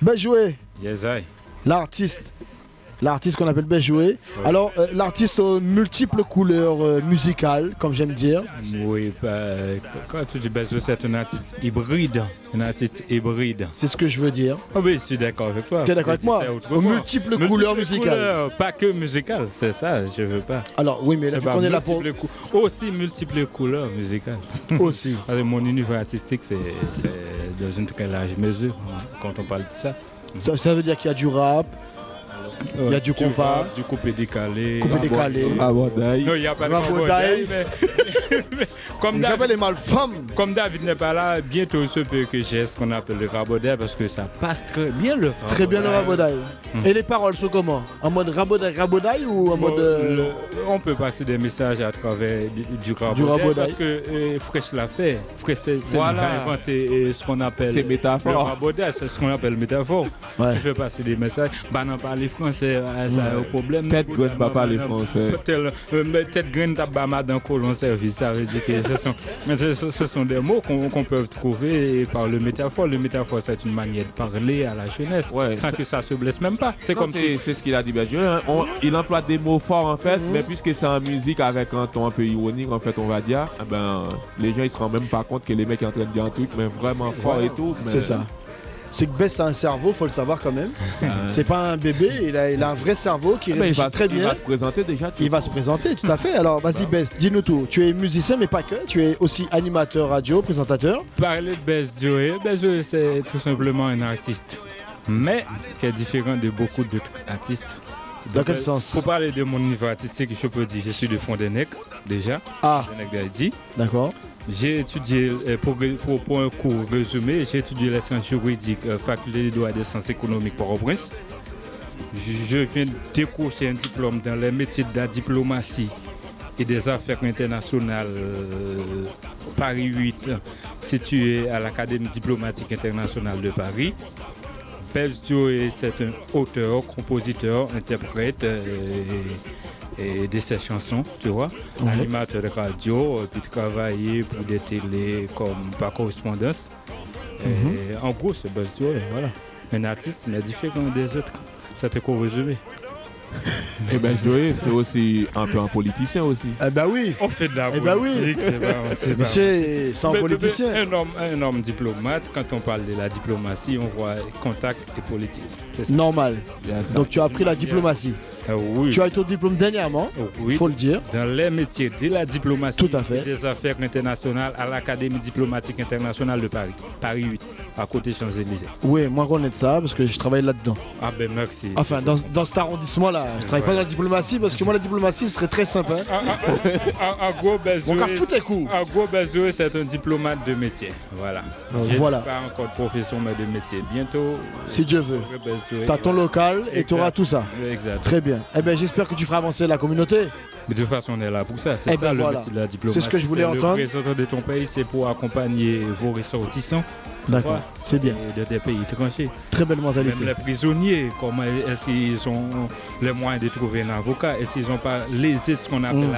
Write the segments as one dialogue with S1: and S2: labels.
S1: Benjoué,
S2: Yes, I.
S1: l'artiste. L'artiste qu'on appelle Benjoué.
S2: Ouais.
S1: Alors, l'artiste aux multiples couleurs musicales, comme j'aime dire.
S2: Oui, quand tu dis Benjoué, c'est un artiste hybride. Un artiste hybride.
S1: C'est ce que je veux dire.
S2: Ah oui, je suis d'accord avec toi.
S1: Tu es d'accord avec moi? Aux multiples couleurs musicales.
S2: Pas que musicales, c'est ça, je veux pas.
S1: Alors, oui, mais là,
S2: C'est
S1: vu qu'on est là pour.
S2: Aussi multiples couleurs musicales.
S1: Aussi.
S2: Parce que mon univers artistique, c'est dans une très large mesure quand on parle de ça.
S1: Ça veut dire qu'il y a du rap, il y a du compas,
S2: du coupé décalé.
S1: Rabodaï.
S2: Non, il n'y a pas de
S1: Rabodaï.
S2: mais comme
S1: les malfammes.
S2: Comme David n'est pas là, bientôt il se peut que j'ai ce qu'on appelle le rabodaï parce que ça passe très bien le rabodaï.
S1: Très bien le rabodaï. Et les paroles sont comment? En mode rabodaï ou en mode...
S2: On peut passer des messages à travers du rabodaï. Parce que Fresh l'a fait. Fresh, c'est lui qui a inventé ce qu'on appelle le rabodaï. C'est ce qu'on appelle métaphore.
S1: Ouais.
S2: Tu fais passer des messages. Bah non, parler français, ça a un problème.
S3: Tête graine pas parler français.
S2: Tête graine tabac dans colon service. Ça veut dire que ce sont des mots qu'on peut trouver par le métaphore. Le métaphore, c'est une manière de parler à la jeunesse sans que ça se blesse même pas. C'est comme
S3: c'est ce qu'il a dit Benjoué. Il emploie des mots forts en fait, mais puisque c'est en musique avec un ton un peu ironique en fait, on va dire, les gens ils se rendent même pas compte que les mecs sont en train de dire un truc mais vraiment fort et tout.
S1: C'est ça. C'est que Best a un cerveau, faut le savoir quand même. C'est pas un bébé, il a un vrai cerveau qui réfléchit très bien.
S3: Il va se présenter déjà.
S1: Il va se présenter, tout à fait. Alors vas-y Best, dis-nous tout. Tu es musicien mais pas que, tu es aussi animateur radio, présentateur.
S2: Parler de Best Joey, c'est tout simplement un artiste, mais qui est différent de beaucoup d'autres artistes.
S1: Dans quel sens?
S2: Pour parler de mon niveau artistique, je peux dire je suis de Fond-des-Nègres déjà. Fond-des-Nègres d'Haïti.
S1: D'accord.
S2: J'ai étudié, pour un cours résumé, j'ai étudié les sciences juridiques, faculté de droit et des sciences économiques Port-au-Prince. Je viens de décrocher un diplôme dans les métiers de la diplomatie et des affaires internationales Paris 8, situé à l'Académie diplomatique internationale de Paris. Best Joey, c'est un auteur, compositeur, interprète et de ses chansons, tu vois, animateur de radio, puis travailler pour des télés comme par correspondance. Et en gros, c'est Best Joey, voilà. Un artiste, mais différent des autres. Ça te résumé.
S3: Et ben Joey, c'est aussi un peu un politicien aussi.
S1: Eh ben oui.
S2: On fait de la politique,
S1: oui.
S2: c'est
S1: Monsieur, c'est un politicien.
S2: Un homme diplomate, quand on parle de la diplomatie, on voit contact et politique.
S1: Normal. Donc tu as appris la diplomatie.
S2: Oui.
S1: Tu as eu ton diplôme dernièrement, il faut le dire.
S2: Dans les métiers de la diplomatie
S1: tout à fait.
S2: Et des affaires internationales à l'Académie diplomatique internationale de Paris, Paris 8, à côté Champs-Élysées.
S1: Oui, moi je connais de ça parce que je travaille là-dedans.
S2: Ah ben merci.
S1: Enfin, dans cet arrondissement-là, je travaille pas dans la diplomatie parce que moi la diplomatie ce serait très simple.
S2: En gros,
S1: Benjoué,
S2: c'est un diplomate de métier. Voilà.
S1: Voilà.
S2: Pas encore de profession mais de métier. Bientôt.
S1: Si Dieu veut. Tu as ton local et tu auras tout ça.
S2: Exact.
S1: Très bien. Eh bien, j'espère que tu feras avancer la communauté.
S2: Mais de toute façon, on est là pour ça. C'est ça le métier de la diplomatie.
S1: C'est ce que je voulais entendre.
S2: Le représentant de ton pays, c'est pour accompagner vos ressortissants.
S1: D'accord, c'est bien.
S2: De des pays étrangers.
S1: Très belle mentalité.
S2: Même les prisonniers, comment est-ce qu'ils ont les moyens de trouver un avocat? Est-ce qu'ils n'ont pas lésé ce qu'on appelle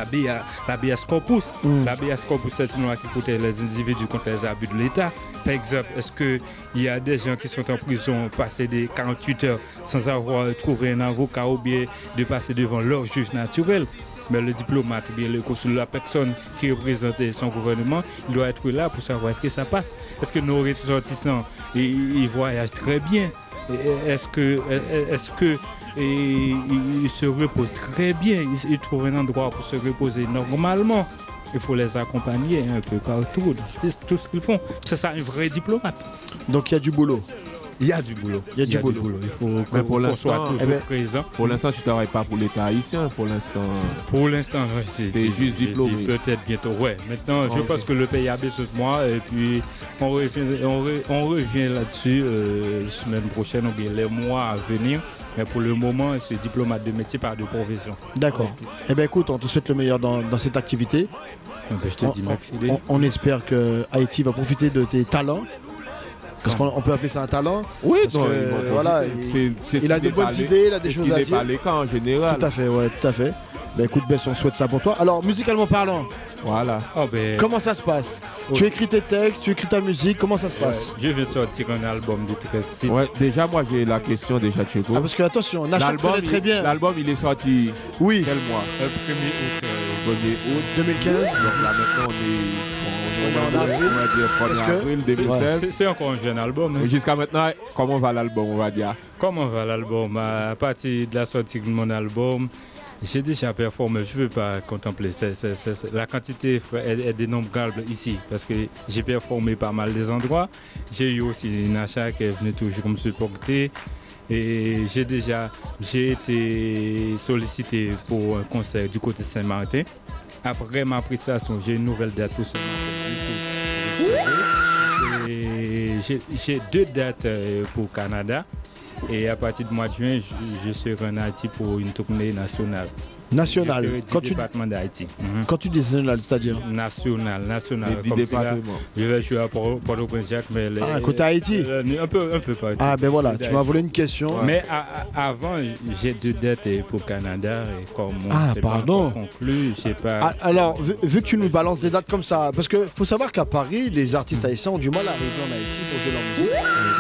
S2: l'habeas corpus? L'habeas corpus, c'est une loi qui protège les individus contre les abus de l'État. Par exemple, est-ce qu'il y a des gens qui sont en prison passer des 48 heures sans avoir trouvé un avocat ou bien de passer devant leur juge naturel? Mais le diplomate ou bien la personne qui représente son gouvernement, il doit être là pour savoir est-ce que ça passe. Est-ce que nos ressortissants ils voyagent très bien? Est-ce que ils se reposent très bien? Ils trouvent un endroit pour se reposer normalement? Il faut les accompagner un peu partout. C'est tout ce qu'ils font. C'est ça un vrai diplomate.
S1: Donc il y a du boulot.
S2: Il y a du boulot.
S1: Il y a du boulot.
S2: Il faut qu'on soit toujours présent.
S3: Pour l'instant, tu ne travailles pas pour l'État haïtien. Pour l'instant,
S2: c'est
S3: juste diplômé.
S2: Peut-être bientôt, ouais. Maintenant, je pense que le pays a baissé de moi et puis on revient là-dessus la semaine prochaine ou bien les mois à venir. Mais pour le moment, c'est diplomate de métier par de profession.
S1: D'accord. Eh bien écoute, on te souhaite le meilleur dans cette activité.
S2: Je te dis merci.
S1: On espère que Haïti va profiter de tes talents. Parce qu'on peut appeler ça un talent.
S3: Oui,
S1: voilà, il a de bonnes idées, il a des choses à dire.
S3: Il n'est pas les cas en général.
S1: Tout à fait, ouais, tout à fait. Bah écoute Bess, on souhaite ça pour toi. Alors musicalement parlant,
S3: Voilà.
S2: Oh, ben,
S1: comment ça se passe? Tu écris tes textes, tu écris ta musique, comment ça se passe?
S2: je viens de sortir un album de 13 titres.
S3: Ouais, déjà, moi, j'ai la question déjà, Chico.
S1: Ah parce que attention, Nacha connaît très bien.
S3: L'album, il est sorti
S1: Oui,
S3: quel mois?
S2: 1er août.
S3: 1er août
S1: 2015.
S3: Donc là, maintenant, on est
S1: en avril.
S3: on va dire 1er
S1: Est-ce que-
S3: avril 2016.
S2: C'est encore un jeune album. Hein.
S3: Jusqu'à maintenant, comment va l'album, on va dire?
S2: Comment va l'album? À partir de la sortie de mon album, j'ai déjà performé. Je ne peux pas contempler. La quantité est dénombrable ici parce que j'ai performé pas mal des endroits. J'ai eu aussi Nacha qui est venue toujours me supporter. Et j'ai été sollicité pour un concert du côté de Saint-Martin. Après ma prestation, j'ai une nouvelle date pour Saint-Martin. Et j'ai 2 dates pour le Canada. Et à partir du mois de juin, je serai en Haïti pour une tournée nationale.
S1: national.
S2: Je serai du département d'Haïti.
S1: Quand tu dis national, c'est-à-dire
S2: National.
S3: Et du
S2: Comme si là,
S3: département.
S2: je vais jouer à Port-au-Prince-Jacques, mais
S1: côté Haïti.
S2: un peu partout.
S1: Ah ben voilà, tu m'as volé une question.
S2: Mais avant, j'ai 2 dates pour Canada et comme
S1: Ah,
S2: c'est
S1: pardon.
S2: pas encore conclu, je sais pas.
S1: Ah, alors, vu que tu nous balances des dates comme ça, parce qu'il faut savoir qu'à Paris, les artistes haïtiens ont du mal à arriver en Haïti pour jouer leur musique.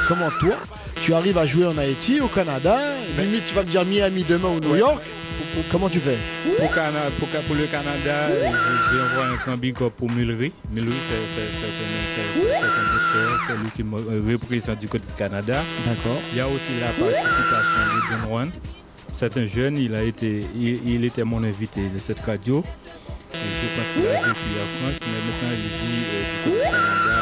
S1: Comment toi, tu arrives à jouer en Haïti, au Canada, limite tu vas me dire Miami demain ou New York, comment tu fais?
S2: Pour le Canada, je vais envoyer un grand big up pour Mulry. Mulry, c'est un docteur, c'est lui qui me représente du côté du Canada.
S1: D'accord.
S2: Il y a aussi la participation de John Juan. C'est un jeune, il était mon invité de cette radio. Et je pense qu'il a vécu en France, mais maintenant il vit du côté du Canada,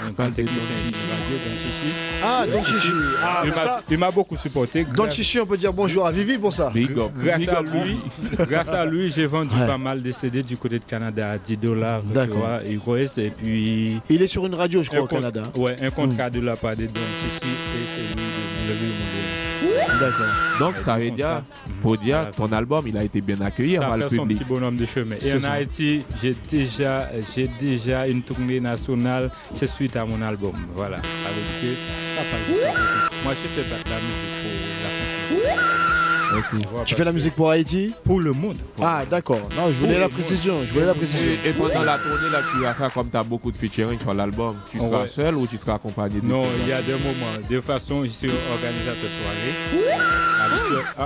S2: un grand technicien de radio, Don Chichi.
S1: Ah, Don Chichi. Ah,
S2: Il
S1: ben
S2: m'a-
S1: ça,
S2: il m'a beaucoup supporté.
S1: Don Chichi, on peut dire bonjour à Vivi pour ça.
S3: Big up. Big up.
S2: Grâce à lui, j'ai vendu
S1: Ouais.
S2: pas mal de CD du côté de Canada à $10. Tu
S1: D'accord.
S2: vois, US, et puis.
S1: Il est sur une radio, je crois, au
S2: compte-
S1: Canada.
S2: Ouais, un contrat de la part de Don Chichi et celui de Levi Mondo.
S1: D'accord.
S3: Donc, ça veut dire, pour dire, ton album, il a été bien accueilli
S2: Ça
S3: par le
S2: fait son
S3: public.
S2: petit bonhomme de chemin. Et
S1: C'est
S2: en
S1: ça.
S2: Haïti, j'ai déjà une tournée nationale, c'est suite à mon album. Voilà. Avec que ça passe du temps. Moi, je fais pas de la musique pour la France. Voilà,
S1: Tu fais la
S2: parce
S1: musique pour Haïti?
S2: que pour le monde.
S1: Ah, d'accord. Non, je voulais la précision.
S3: Et pendant la tournée, là, tu vas faire comme tu as beaucoup de featuring sur l'album. Tu seras
S2: Ouais.
S3: seul ou tu seras accompagné de
S2: Non,
S3: quelqu'un?
S2: il y a des moments. De toute façon, je suis organisateur de soirée.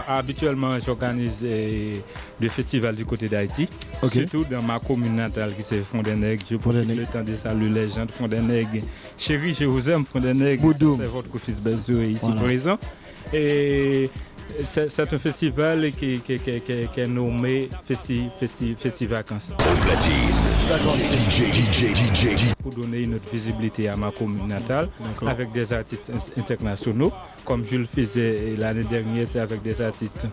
S2: Habituellement, j'organise des festivals du côté d'Haïti.
S1: Ok.
S2: Surtout dans ma commune natale qui c'est Fond-des-Nègres. Je profite
S1: Fond-des-Nègres.
S2: le temps de saluer les gens de Fond-des-Nègres. Chérie, je vous aime, Fond-des-Nègres.
S1: Boudoum.
S2: C'est votre fils Bezou ici
S1: Voilà.
S2: présent. Et c'est un festival qui est nommé Festi-Vacances. Pour donner une autre visibilité à ma commune natale avec des artistes internationaux, comme je le faisais l'année dernière, c'est avec des artistes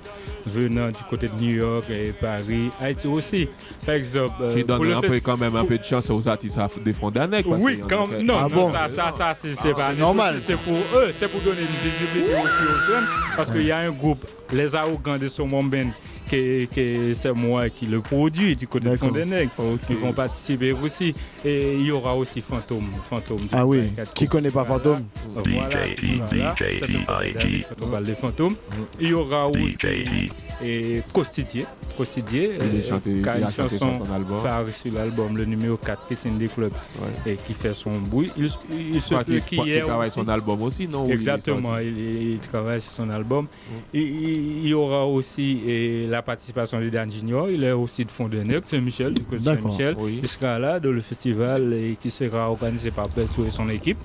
S2: venant du côté de New York et Paris, Haïti aussi. Par exemple,
S3: Tu
S2: pour
S3: donnes
S2: le
S3: un peu, quand même un peu de chance aux artistes à défendre un nec.
S2: oui, quand non,
S1: Ah
S2: non,
S1: bon?
S2: ça c'est pas
S1: normal.
S2: C'est pour eux, c'est pour donner une visibilité aussi aux jeunes, parce qu'il y a un groupe, les Arrogants de Somomben, que c'est moi qui le produit du côté de
S1: D'accord.
S2: Fond-des-Nègres. Ils vont participer aussi. Et il y aura aussi Fantôme du
S1: Ah oui,
S2: 24.
S1: qui connaît pas Fantôme?
S2: Voilà, quand on parle des fantômes. Il y aura aussi et Costidier,
S3: Il a chanté
S2: qui a une
S3: sur
S2: chanson
S3: ton album.
S2: phare sur l'album, le numéro 4, qui signe des clubs,
S3: Ouais.
S2: et qui fait son bruit. Il se
S3: Toi,
S2: peut
S3: tu
S2: qu'il y ait
S3: travailles
S2: aussi-
S3: son album aussi, non? Ou il est
S2: Exactement,
S3: sorti?
S2: il travaille sur son album. Il y aura aussi la participation de Dan Junior, il est aussi de Fond-des-Nègres, Saint-Michel, du côté de
S1: D'accord.
S2: Saint-Michel.
S3: Oui.
S2: Il sera là dans le festival et qui sera organisé par Besso et son équipe.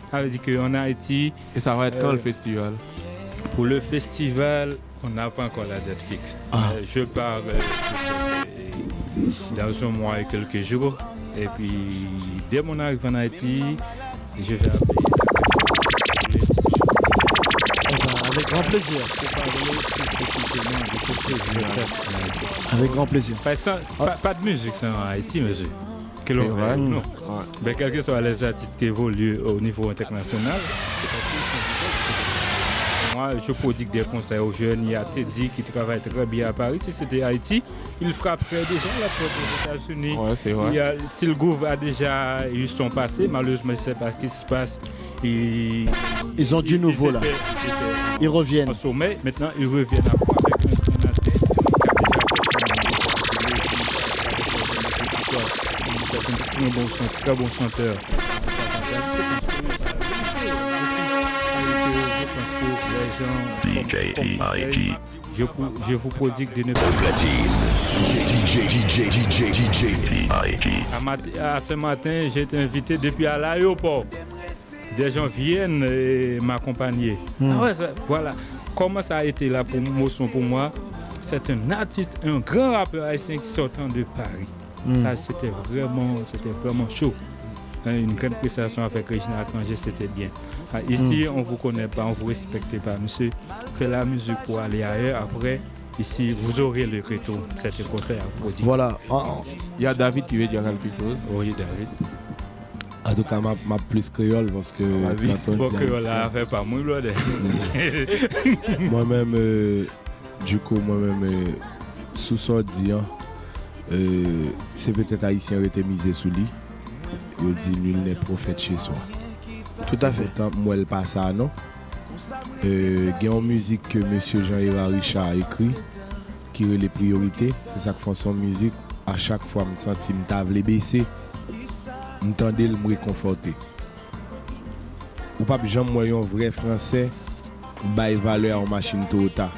S2: Ça veut dire qu'en Haïti,
S3: Et ça va être quand le festival?
S2: pour le festival, on n'a pas encore la date fixe.
S1: Ah.
S2: Je pars dans un mois et quelques jours. Et puis, dès mon arrivée en Haïti, je vais appeler.
S1: Avec grand plaisir. Avec grand plaisir.
S2: Pas de musique ça, en Haïti, monsieur.
S3: C'est vrai.
S2: Non.
S3: Ouais.
S2: Mais quels que soient les artistes qui évoluent au niveau international, c'est parce qu'ils sont moi, je prodigue des concerts aux jeunes. Il y a Teddy qui travaille très bien à Paris. Si c'était Haïti, il frapperait déjà la porte des États-Unis.
S3: Ouais, c'est vrai.
S2: Il y a Silgouv a déjà eu son passé. Malheureusement, je ne sais pas ce qui se passe.
S1: Ils ont du nouveau là.
S2: Ils étaient
S1: Ils reviennent.
S2: en sommet. Maintenant, ils reviennent à fond avec un natin qui a déjà fait un très bon chanteur.
S4: DJ EIG.
S2: Je vous prodigue de ne pas.
S4: DJ EIG.
S2: À ce matin, j'ai été invité depuis à l'aéroport. Des gens viennent m'accompagner. Voilà. Comment ça a été la promotion pour moi? C'est un artiste, un grand rappeur haïtien qui sortant de Paris. Ça, c'était vraiment chaud. Une grande prestation avec Regina Atranger, c'était bien. Ici, on ne vous connaît pas, on ne vous respecte pas. Monsieur, faites la musique pour aller ailleurs. Après, ici, vous aurez le retour. C'était conseil à vous dire.
S1: Voilà.
S3: Il y a David qui veut dire quelque chose.
S2: Oui, David.
S5: En tout cas, ma plus créole parce que quand on
S2: Bon,
S5: dit
S2: créole, là, fait pas moi, brother.
S5: moi-même, du coup, sous ça dit, c'est peut-être haïtien qui été misé sous lui. Il dit nul n'est prophète chez soi.
S1: Tout à fait.
S5: Pourtant, moi, elle passe ça, non? Il y a une musique que M. Jean-Yves Richard a écrit qui est les priorités. C'est ça que font son musique. À chaque fois, je me sens que je me baisser. Je me réconforter. Ou pas, j'aime un vrai français, bail valeur en machine Toyota.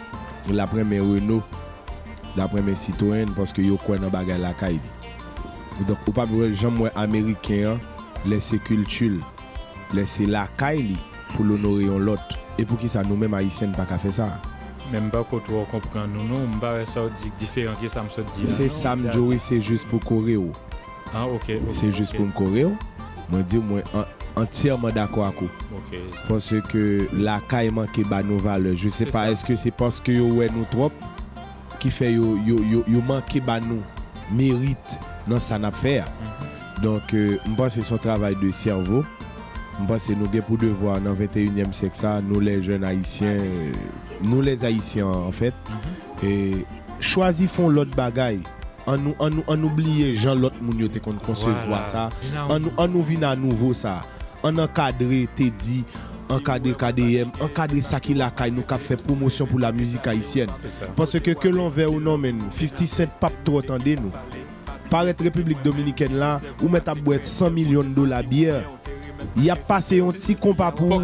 S5: La première Renault, la première Citroën, parce que yo quoi dans bagay la caille. Donc, ou pas, j'aime américain, laisser culture, laisser la caille pour l'honorer en l'autre. Et pour qui ça nous-mêmes haïtiens pas qu'à faire ça.
S2: Même pas quand on comprend nous, non, on va ça différent que ça me dit.
S5: C'est ça, c'est juste pour choréo.
S2: Ah, ok.
S5: C'est juste pour me choréo. Moi, dis moi entièrement d'accord avec vous.
S2: Ok.
S5: Parce que la caille manque nos valeurs. Je sais pas, est-ce que c'est parce que yo ouais nous trop qui fait yo manque nous mérite dans ça n'a faire. Donc je pense que c'est son travail de cerveau. Je pense que nous avons pour devoir dans le 21e siècle ça, nous les jeunes haïtiens, nous les haïtiens en fait, et choisir font l'autre bagaille. On oublie gens l'autre moun yo te kon concevoir ça. On nous vient à nouveau ça. On encadrer te dit encadrer KDM, encadrer ça qui la caille nous cap fait promotion pour la musique haïtienne. Parce que l'on veut ou non men 50 Cent pas trop attendez nous. Paraître République Dominicaine là, ou mettre à boire 100 millions de dollars bière. Il y a passé un petit compas pour.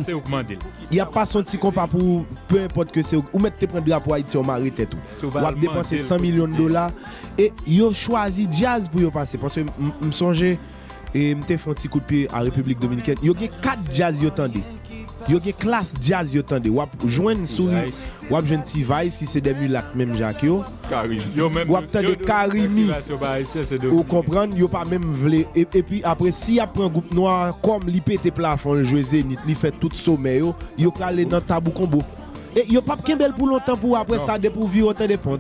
S5: Il y a pas son petit compas pour peu importe que c'est ou mettre te prendre drapeau Haïti on m'arrête tout. Ou a dépenser 100 millions de dollars et yo choisi jazz pour yo passer parce que me songer et me te fait un petit coup de pied à République Dominicaine. Yo gen 4 jazz yo tande. Yo gen classe jazz yo tande. Ou joindre souris ou a jeune petit Vice qui c'est des mulattes même Jacques yo. Ou a tande Karimi. Ou comprendre yo pas même vle et puis après si après un groupe noir comme li pété plafond le jouer Zénith li fait tout sommet yo aller dans tabou combo. Et yo pas kembel pour longtemps pour après ça dépourvu autant de pont.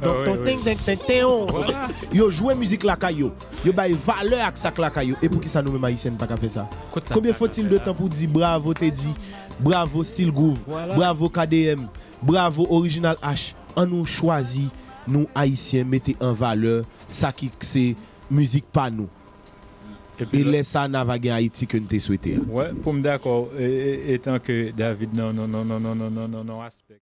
S5: Yo jouer musique la caillou. Yo bay valeur avec ça la caillou. Et pour qui ça nous même haïtien pas faire ça? Combien faut-il de temps pour dire bravo te dit, bravo Style Groove, bravo KDM, bravo Original H. On nous choisit nous haïtiens mettez en valeur ça qui c'est musique pas nous. Et laisse ça naviguer Haïti que nous te souhaité.
S2: Ouais, pour me d'accord étant que David non aspect